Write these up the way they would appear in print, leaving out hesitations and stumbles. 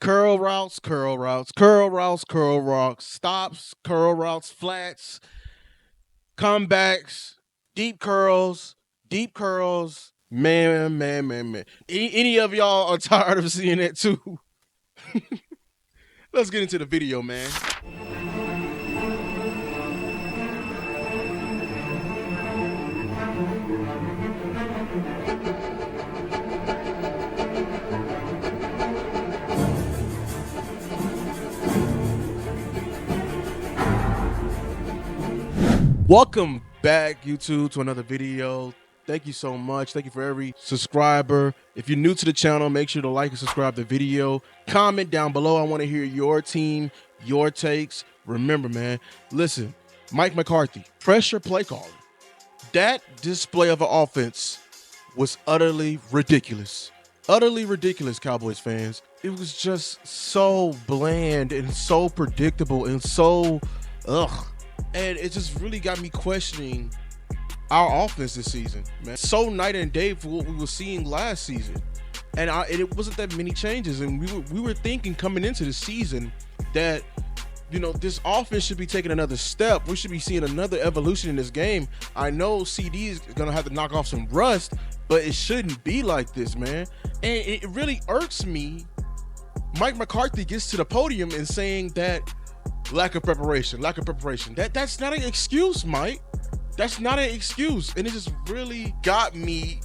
Curl routes, curl routes, curl routes, curl routes, stops, curl routes, flats, comebacks, deep curls. Man, man, man, man. Any of y'all are tired of seeing that too? Let's get into the video, man. Welcome back, YouTube, to another video. Thank you so much. Thank you for every subscriber. If you're new to the channel, make sure to like and subscribe the video. Comment down below. I want to hear your team, your takes. Remember, man, listen, Mike McCarthy, pressure play calling. That display of an offense was utterly ridiculous. Utterly ridiculous, Cowboys fans. It was just so bland and so predictable and so, ugh. And it just really got me questioning our offense this season, man. So night and day for what we were seeing last season. And it wasn't that many changes. And we were thinking coming into the season that, you know, this offense should be taking another step. We should be seeing another evolution in this game. I know CD is going to have to knock off some rust, but it shouldn't be like this, man. And it really irks me. Mike McCarthy gets to the podium and saying that lack of preparation. That's not an excuse, Mike. That's not an excuse. And it just really got me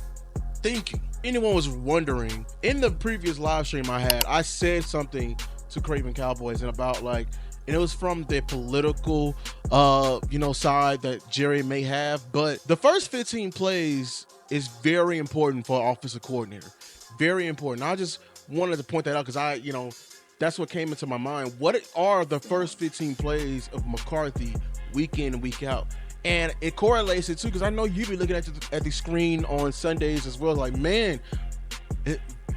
thinking. Anyone was wondering, in the previous live stream I had, I said something to Craven Cowboys and about and it was from the political, side that Jerry may have. But the first 15 plays is very important for an offensive coordinator. Very important. I just wanted to point that out because that's what came into my mind. What are the first 15 plays of McCarthy week in and week out? And it correlates it too, because I know you be looking at the screen on Sundays as well. Like, man,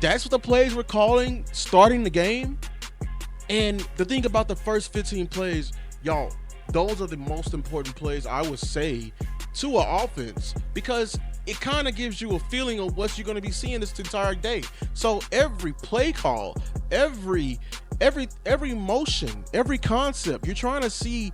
that's what the plays we're calling starting the game. And the thing about the first 15 plays, y'all, those are the most important plays, I would say, to an offense, because it kind of gives you a feeling of what you're going to be seeing this entire day. So every play call, every motion, every concept, you're trying to see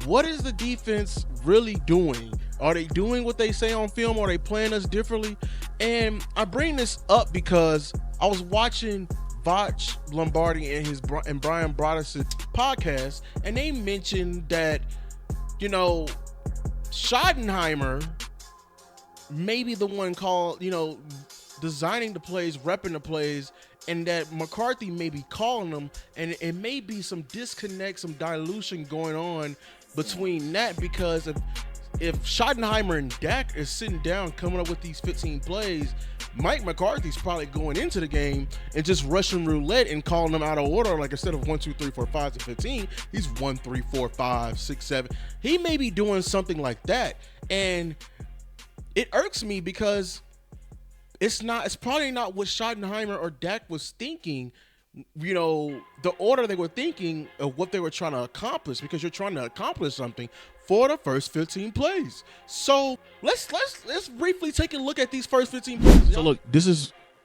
what is the defense really doing. Are they doing what they say on film? Or are they playing us differently? And I bring this up because I was watching Vach Lombardi and Brian Broaddus' podcast, and they mentioned that, Schottenheimer may be the one designing the plays, repping the plays, and that McCarthy may be calling them, and it may be some disconnect, some dilution going on between that, because if Schottenheimer and Dak is sitting down coming up with these 15 plays, Mike McCarthy's probably going into the game and just rushing roulette and calling them out of order. Like, instead of 1, 2, 3, 4, 5 to 15, he's 1, 3, 4, 5, 6, 7. He may be doing something like that. And it irks me because it's probably not what Schottenheimer or Dak was thinking, the order they were thinking of what they were trying to accomplish, because you're trying to accomplish something for the first 15 plays. So let's briefly take a look at these first 15 plays. So look,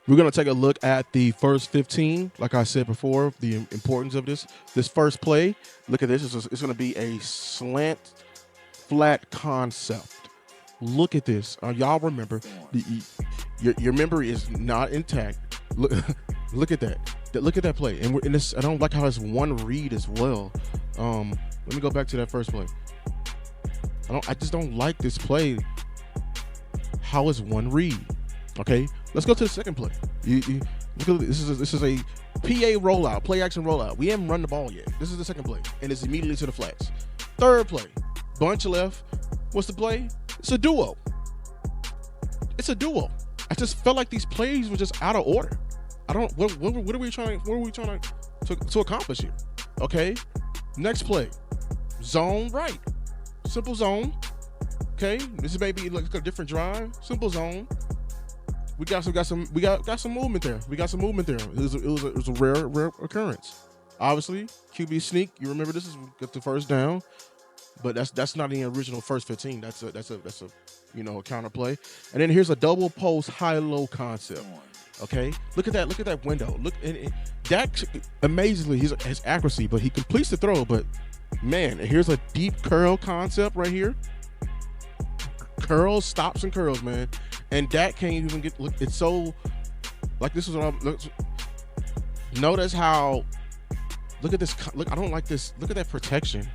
we're going to take a look at the first 15. Like I said before, the importance of this first play. Look at this. It's going to be a slant flat concept. Look at this. Y'all remember, your memory is not intact. Look at that. Look at that play. And I don't like how it's one read as well. Let me go back to that first play. I just don't like this play, how it's one read. Okay, let's go to the second play. Look at this. This is a PA rollout, play action rollout. We haven't run the ball yet. This is the second play, and it's immediately to the flats. Third play, bunch left. What's the play? It's a duo. I just felt like these plays were just out of order. What are we trying to accomplish here? Okay, next play, zone right, simple zone. Okay, this is maybe like a different drive, simple zone. We got some movement there. It was a rare occurrence. Obviously, QB sneak. You remember this is get the first down, but that's not the original first 15. That's a counter play. And then here's a double post high low concept. Okay, look at that. Look at that window. Look, and Dak amazingly his accuracy, but he completes the throw. But man, here's a deep curl concept right here. Curls, stops, and curls, man. And Dak can't even get. Look, it's so like this is what I'm. Notice how. Look at this. Look, I don't like this. Look at that protection.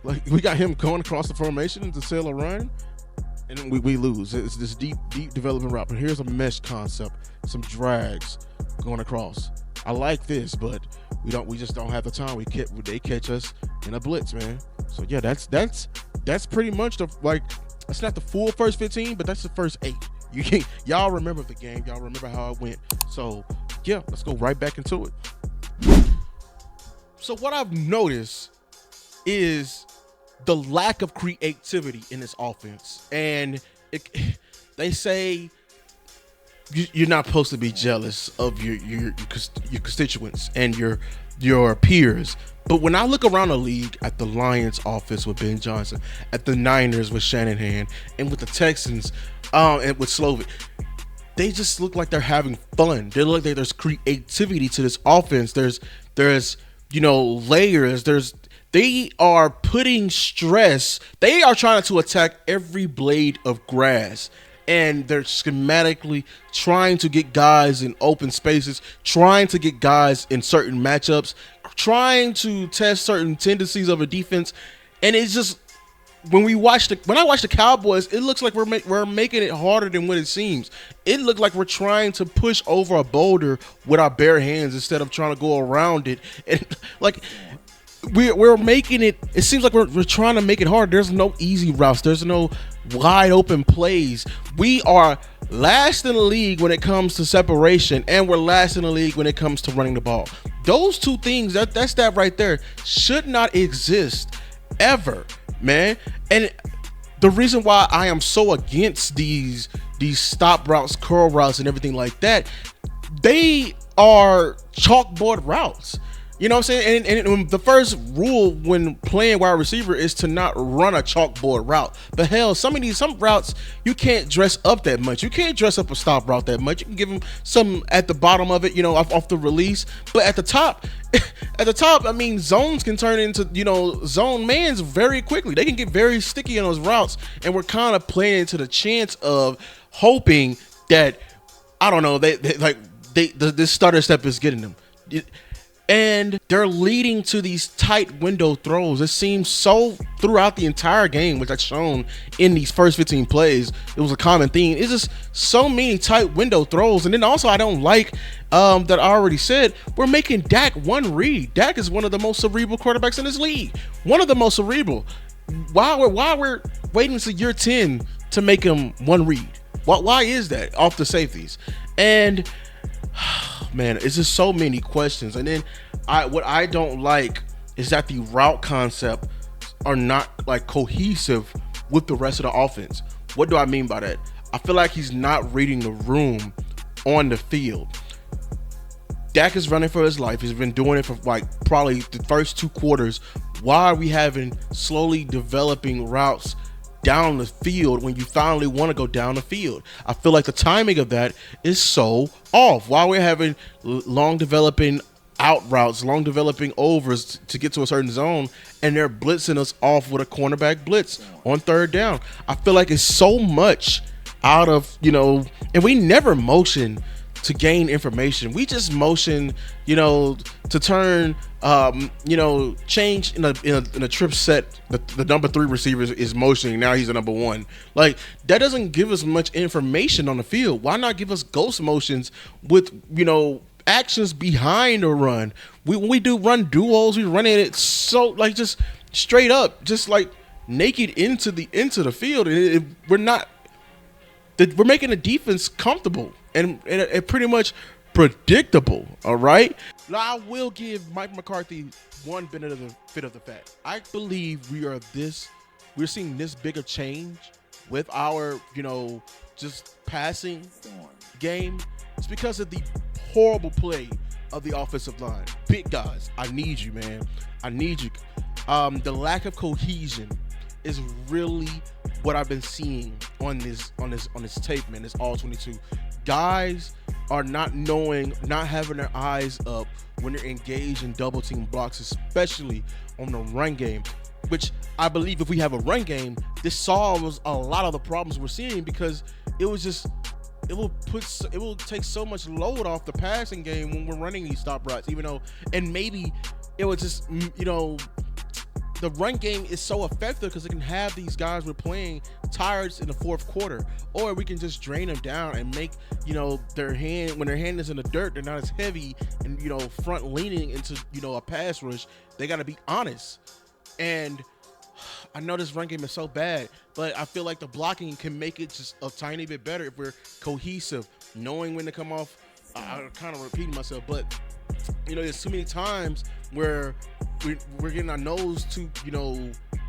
Like we got him going across the formation to sail a run. And we lose. It's this deep development route. But here's a mesh concept, some drags going across. I like this, but we just don't have the time. They catch us in a blitz, man. So yeah, that's pretty much that's not the full first 15, but that's the first 8. Y'all remember the game. Y'all remember how it went. So yeah, let's go right back into it. So what I've noticed is the lack of creativity in this offense, and they say you're not supposed to be jealous of your constituents and your peers. But when I look around the league at the Lions offense with Ben Johnson, at the Niners with Shanahan, and with the Texans and with Slovic, they just look like they're having fun. They look like there's creativity to this offense. There's layers. They are putting stress. They are trying to attack every blade of grass. And they're schematically trying to get guys in open spaces, trying to get guys in certain matchups, trying to test certain tendencies of a defense. And it's just, when I watch the Cowboys, it looks like we're making it harder than what it seems. It looked like we're trying to push over a boulder with our bare hands instead of trying to go around it. And like, we're making it. It seems like we're trying to make it hard. There's no easy routes. There's no wide open plays. We are last in the league when it comes to separation, and we're last in the league when it comes to running the ball. Those two things, that's that right there, should not exist ever, man. And the reason why I am so against these stop routes, curl routes, and everything like that, they are chalkboard routes. You know what I'm saying? And the first rule when playing wide receiver is to not run a chalkboard route. But hell, some routes you can't dress up that much. You can't dress up a stop route that much. You can give them some at the bottom of it, off the release. But at the top, I mean, zones can turn into, zone mans very quickly. They can get very sticky on those routes. And we're kind of playing into the chance of hoping that, I don't know, this stutter step is getting them. And they're leading to these tight window throws. It seems so throughout the entire game, which I've shown in these first 15 plays. It was a common theme. It's just so many tight window throws. And then also, I don't like that I already said, we're making Dak one read. Dak is one of the most cerebral quarterbacks in this league. One of the most cerebral. Why we're waiting to year 10 to make him one read? Why is that off the safeties? And man, it's just so many questions. And then what I don't like is that the route concept are not like cohesive with the rest of the offense. What do I mean by that? I feel like he's not reading the room on the field. Dak is running for his life. He's been doing it for like probably the first 2 quarters. Why are we having slowly developing routes down the field when you finally want to go down the field? I feel like the timing of that is so off. While we're having long developing out routes, long developing overs to get to a certain zone, and they're blitzing us off with a cornerback blitz on 3rd down. I feel like it's so much out of, and we never motion to gain information. We just motion, to turn, change in a trip set. The number 3 receiver is motioning. Now he's the number 1. Like, that doesn't give us much information on the field. Why not give us ghost motions with, actions behind a run? When we do run duos, we run it so like just straight up, just like naked into the field. And we're making the defense comfortable and pretty much predictable. All right. Now, I will give Mike McCarthy one benefit of the fact. I believe we're seeing this bigger change with our, just passing game. It's because of the horrible play of the offensive line. Big guys, I need you, man. I need you. The lack of cohesion is really what I've been seeing on this tape, man. This all 22. guys are not having their eyes up when they're engaged in double team blocks, especially on the run game, which I believe if we have a run game, this solves a lot of the problems we're seeing, because it will take so much load off the passing game when we're running these stop routes, and maybe it would just, the run game is so effective because it can have these guys we're playing tired in the fourth quarter, or we can just drain them down and make, when their hand is in the dirt, they're not as heavy and, front leaning into, a pass rush. They got to be honest. And I know this run game is so bad, but I feel like the blocking can make it just a tiny bit better if we're cohesive, knowing when to come off. I'm kind of repeating myself, but there's too many times where we're getting our nose to,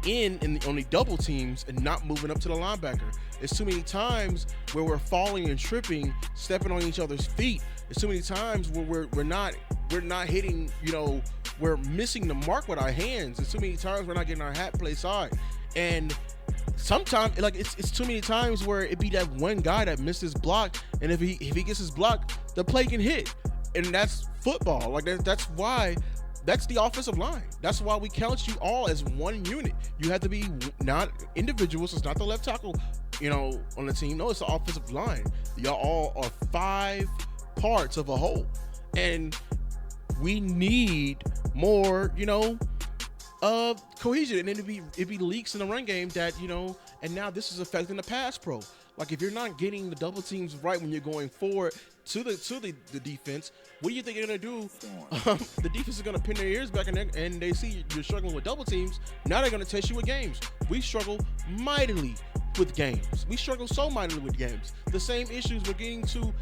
on the double teams and not moving up to the linebacker. There's too many times where we're falling and tripping, stepping on each other's feet. There's too many times where we're not hitting, we're missing the mark with our hands. There's too many times we're not getting our hat play side. And sometimes, it's too many times where it be that one guy that missed his block, and if he gets his block, the play can hit. And that's football. That's the offensive line. That's why we count you all as one unit. You have to be not individuals. It's not the left tackle, on the team. No, it's the offensive line. Y'all all are 5 parts of a whole. And we need more, cohesion. And then it'd be leaks in the run game that, and now this is affecting the pass pro. Like, if you're not getting the double teams right when you're going forward to the defense, what do you think they're gonna do? The defense is gonna pin their ears back and they see you're struggling with double teams. Now they're gonna test you with games. We struggle mightily with games. We struggle so mightily with games. The same issues we're getting to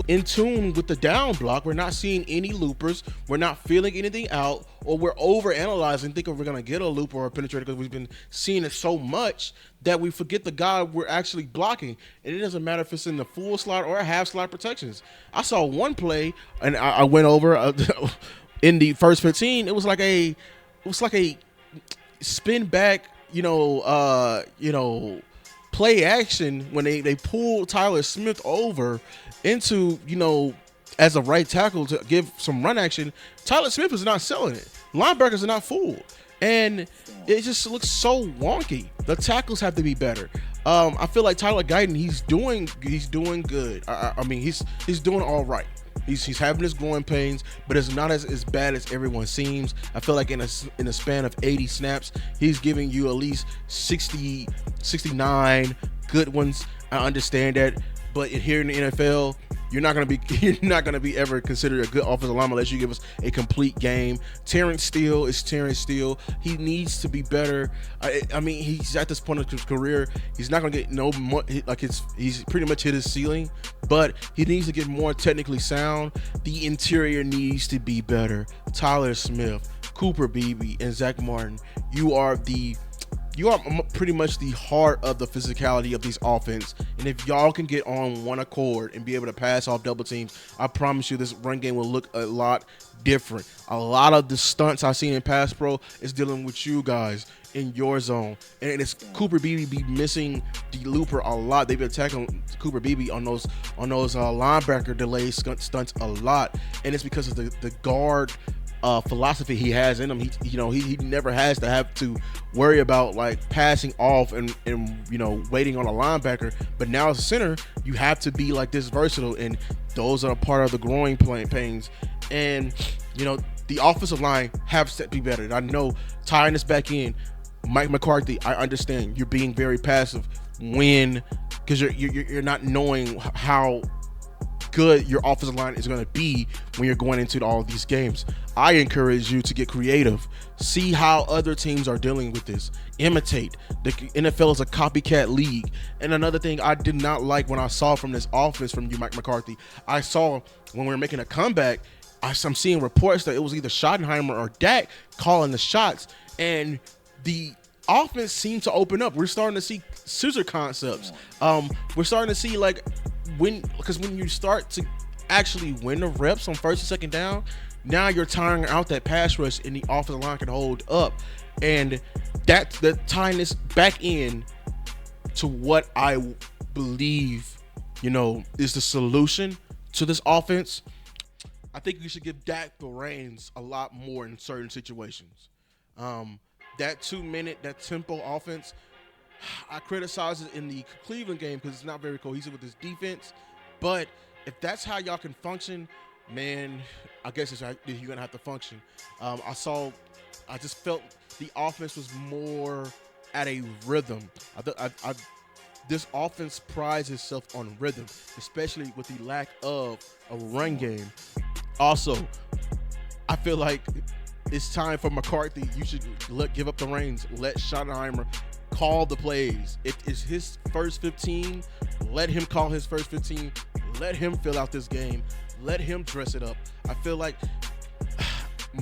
in tune with the down block. We're not seeing any loopers. We're not feeling anything out, or we're over analyzing, thinking we're gonna get a looper or a penetrator because we've been seeing it so much that we forget the guy we're actually blocking. And it doesn't matter if it's in the full slot or a half slot protections. I saw one play and I went over in the first 15. It was like a spin back, play action when they pulled Tyler Smith over into, as a right tackle to give some run action. Tyler Smith is not selling it. Linebackers are not fooled. And it just looks so wonky. The tackles have to be better. I feel like Tyler Guyton, he's doing good. I mean, he's doing all right. He's having his growing pains, but it's not as bad as everyone seems. I feel like in a span of 80 snaps, he's giving you at least 60, 69 good ones. I understand that, but here in the NFL, you're not gonna be ever considered a good offensive lineman unless you give us a complete game. Terrence Steele is Terrence Steele. He needs to be better. I mean, he's at this point of his career. He's not gonna get no more. He's pretty much hit his ceiling, but he needs to get more technically sound. The interior needs to be better. Tyler Smith, Cooper Beebe, and Zach Martin. You are pretty much the heart of the physicality of these offense. And if y'all can get on one accord and be able to pass off double teams, I promise you this run game will look a lot different. A lot of the stunts I've seen in pass pro is dealing with you guys in your zone. And it's Cooper Beebe be missing the looper a lot. They've been attacking Cooper Beebe on those linebacker delay stunts a lot. And it's because of the guard philosophy he has in him. He never has to have to worry about like passing off and waiting on a linebacker. But now as a center, you have to be like this versatile, and those are part of the growing pains. And the offensive line have to be better. I know tying this back in, Mike McCarthy, I understand you're being very passive because you're not knowing how good your offensive line is going to be when you're going into all of these games. I encourage you to get creative. See how other teams are dealing with this. Imitate. The NFL is a copycat league. And another thing I did not like when I saw from this offense from you, Mike McCarthy, I saw when we were making a comeback, I'm seeing reports that it was either Schottenheimer or Dak calling the shots, and the offense seemed to open up. We're starting to see scissor concepts. We're starting to see because when you start to actually win the reps on first and second down, now you're tiring out that pass rush and the offensive line can hold up. And the tying this back in to what I believe is the solution to this offense. I think we should give Dak the reins a lot more in certain situations. That 2 minute, that tempo offense, I criticize it in the Cleveland game because it's not very cohesive with this defense. But if that's how y'all can function, man, I guess you're going to have to function. I just felt the offense was more at a rhythm. This offense prides itself on rhythm, especially with the lack of a run game. Also, I feel like it's time for McCarthy. You should give up the reins. Let Schottenheimer call the plays. It is his first 15. Let him call his first 15. Let him fill out this game. Let him dress it up. I feel like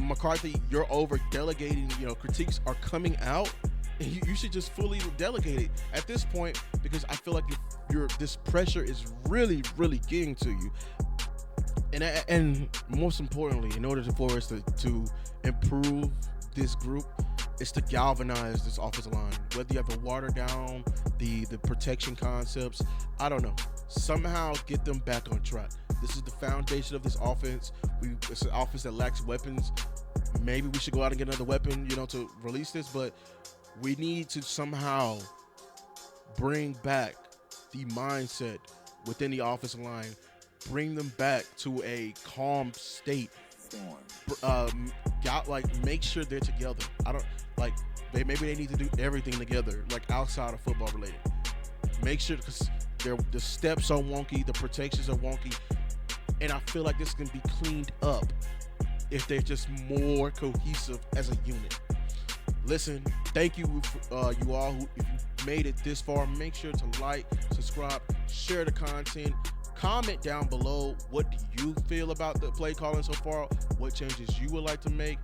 McCarthy, you're over delegating. Critiques are coming out. And you should just fully delegate it at this point, because I feel like this pressure is really, really getting to you. And most importantly, in order for us to improve this group, is to galvanize this offensive line. Whether you have to water down the protection concepts, I don't know. Somehow get them back on track. This is the foundation of this offense. It's an offense that lacks weapons. Maybe we should go out and get another weapon, to release this, but we need to somehow bring back the mindset within the offensive line, bring them back to a calm state. Make sure they're together. Maybe they need to do everything together, like outside of football related. Make sure, because the steps are wonky, the protections are wonky, and I feel like this can be cleaned up if they're just more cohesive as a unit. Listen, thank you, you all who, if you made it this far, make sure to like, subscribe, share the content, comment down below. What do you feel about the play calling so far? What changes you would like to make?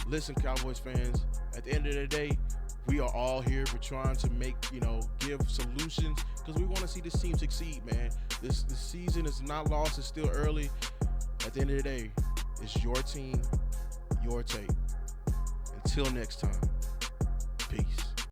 Listen, Cowboys fans, at the end of the day, we are all here. We're trying to give solutions, because we want to see this team succeed, man. This season is not lost. It's still early. At the end of the day, it's your team, your tape. Until next time. Peace.